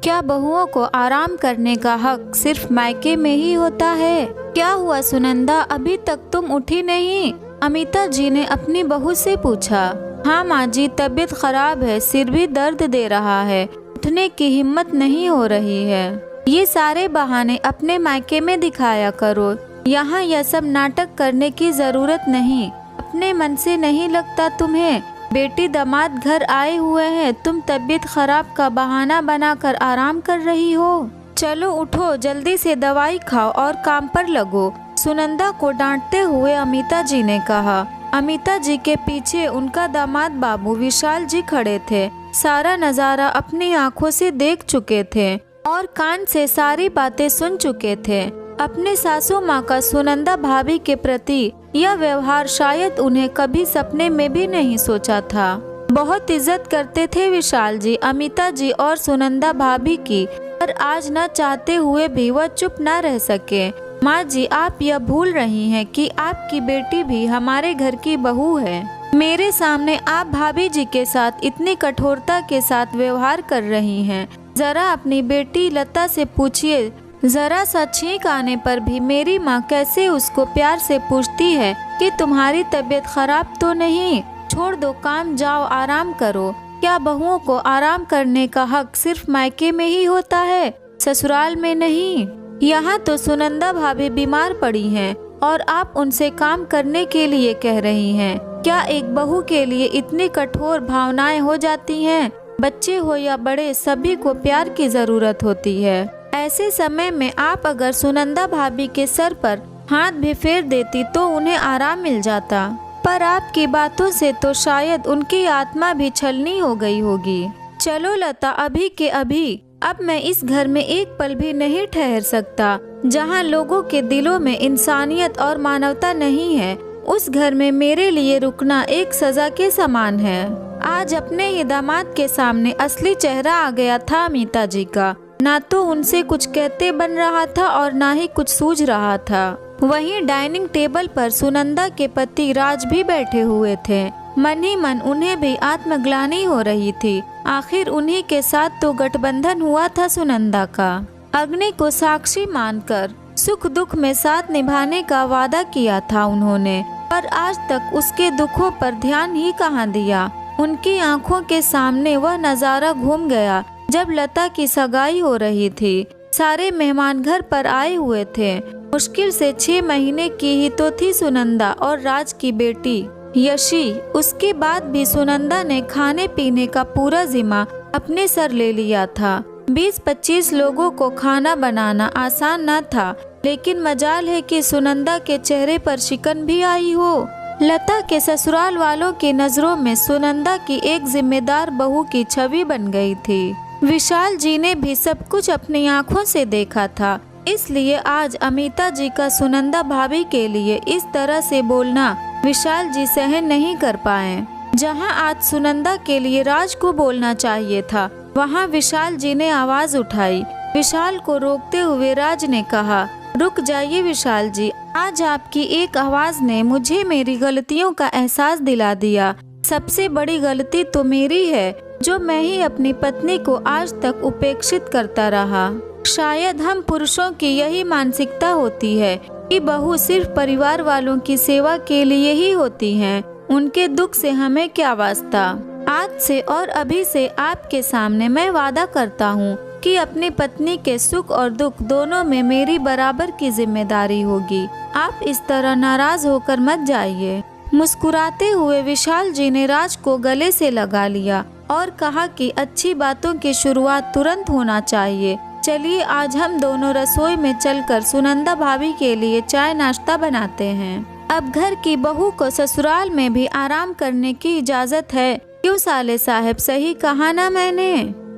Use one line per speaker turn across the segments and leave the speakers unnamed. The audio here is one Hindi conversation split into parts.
क्या बहुओं को आराम करने का हक सिर्फ मायके में ही होता है? क्या हुआ सुनंदा, अभी तक तुम उठी नहीं? अमिता जी ने अपनी बहू से पूछा। हाँ माँ जी, तबीयत खराब है, सिर भी दर्द दे रहा है, उठने की हिम्मत नहीं हो रही है। ये सारे बहाने अपने मायके में दिखाया करो, यहाँ यह सब नाटक करने की जरूरत नहीं। अपने मन से नहीं लगता तुम्हें? बेटी दामाद घर आए हुए हैं, तुम तबीयत खराब का बहाना बनाकर आराम कर रही हो। चलो उठो, जल्दी से दवाई खाओ और काम पर लगो, सुनंदा को डांटते हुए अमिता जी ने कहा। अमिता जी के पीछे उनका दामाद बाबू विशाल जी खड़े थे। सारा नजारा अपनी आंखों से देख चुके थे और कान से सारी बातें सुन चुके थे। अपने सासू माँ का सुनंदा भाभी के प्रति यह व्यवहार शायद उन्हें कभी सपने में भी नहीं सोचा था। बहुत इज्जत करते थे विशाल जी अमिता जी और सुनंदा भाभी की, पर आज न चाहते हुए भी वह चुप न रह सके। माँ जी, आप यह भूल रही हैं कि आपकी बेटी भी हमारे घर की बहू है। मेरे सामने आप भाभी जी के साथ इतनी कठोरता के साथ व्यवहार कर रही हैं। जरा अपनी बेटी लता से पूछिए, जरा सा छींक आने पर भी मेरी माँ कैसे उसको प्यार से पूछती है कि तुम्हारी तबीयत खराब तो नहीं? छोड़ दो काम, जाओ आराम करो। क्या बहुओं को आराम करने का हक सिर्फ मायके में ही होता है, ससुराल में नहीं? यहाँ तो सुनंदा भाभी बीमार पड़ी हैं और आप उनसे काम करने के लिए कह रही हैं। क्या एक बहू के लिए इतनी कठोर भावनाएं हो जाती हैं? बच्चे हो या बड़े, सभी को प्यार की जरूरत होती है। ऐसे समय में आप अगर सुनंदा भाभी के सर पर हाथ भी फेर देती तो उन्हें आराम मिल जाता, पर आपकी बातों से तो शायद उनकी आत्मा भी छलनी हो गई होगी। चलो लता, अभी के अभी। अब मैं इस घर में एक पल भी नहीं ठहर सकता। जहाँ लोगों के दिलों में इंसानियत और मानवता नहीं है, उस घर में मेरे लिए रुकना एक सजा के समान है। आज अपने ही दामाद के सामने असली चेहरा आ गया था अमिता जी का। ना तो उनसे कुछ कहते बन रहा था और ना ही कुछ सूझ रहा था। वहीं डाइनिंग टेबल पर सुनंदा के पति राज भी बैठे हुए थे। मन ही मन उन्हें भी आत्मग्लानि हो रही थी। आखिर उन्हीं के साथ तो गठबंधन हुआ था सुनंदा का। अग्नि को साक्षी मानकर सुख दुख में साथ निभाने का वादा किया था उन्होंने, पर आज तक उसके दुखों पर ध्यान ही कहाँ दिया। उनकी आंखों के सामने वह नजारा घूम गया जब लता की सगाई हो रही थी। सारे मेहमान घर पर आए हुए थे। मुश्किल से 6 महीने की ही तो थी सुनंदा और राज की बेटी यशी। उसके बाद भी सुनंदा ने खाने पीने का पूरा जिम्मा अपने सर ले लिया था। 20-25 लोगों को खाना बनाना आसान न था, लेकिन मजाल है कि सुनंदा के चेहरे पर शिकन भी आई हो। लता के ससुराल वालों की नजरों में सुनंदा की एक जिम्मेदार बहू की छवि बन गई थी। विशाल जी ने भी सब कुछ अपनी आंखों से देखा था, इसलिए आज अमिता जी का सुनंदा भाभी के लिए इस तरह से बोलना विशाल जी सहन नहीं कर पाए। जहां आज सुनंदा के लिए राज को बोलना चाहिए था, वहां विशाल जी ने आवाज उठाई। विशाल को रोकते हुए राज ने कहा, रुक जाइए विशाल जी, आज आपकी एक आवाज ने मुझे मेरी गलतियों का एहसास दिला दिया। सबसे बड़ी गलती तो मेरी है, जो मैं ही अपनी पत्नी को आज तक उपेक्षित करता रहा। शायद हम पुरुषों की यही मानसिकता होती है कि बहू सिर्फ परिवार वालों की सेवा के लिए ही होती हैं। उनके दुख से हमें क्या वास्ता। आज से और अभी से आपके सामने मैं वादा करता हूँ कि अपनी पत्नी के सुख और दुख दोनों में मेरी बराबर की जिम्मेदारी होगी। आप इस तरह नाराज होकर मत जाइए। मुस्कुराते हुए विशाल जी ने राज को गले से लगा लिया और कहा कि अच्छी बातों की शुरुआत तुरंत होना चाहिए। चलिए आज हम दोनों रसोई में चलकर सुनंदा भाभी के लिए चाय नाश्ता बनाते हैं। अब घर की बहू को ससुराल में भी आराम करने की इजाजत है। क्यों साले साहब, सही कहा ना मैंने?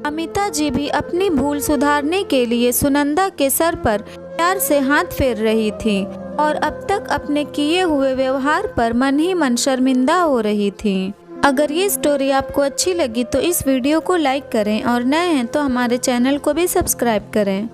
अमिता जी भी अपनी भूल सुधारने के लिए सुनंदा के सर पर प्यार से हाथ फेर रही थी और अब तक अपने किए हुए व्यवहार पर मन ही मन शर्मिंदा हो रही थी। अगर ये स्टोरी आपको अच्छी लगी तो इस वीडियो को लाइक करें और नए हैं तो हमारे चैनल को भी सब्सक्राइब करें।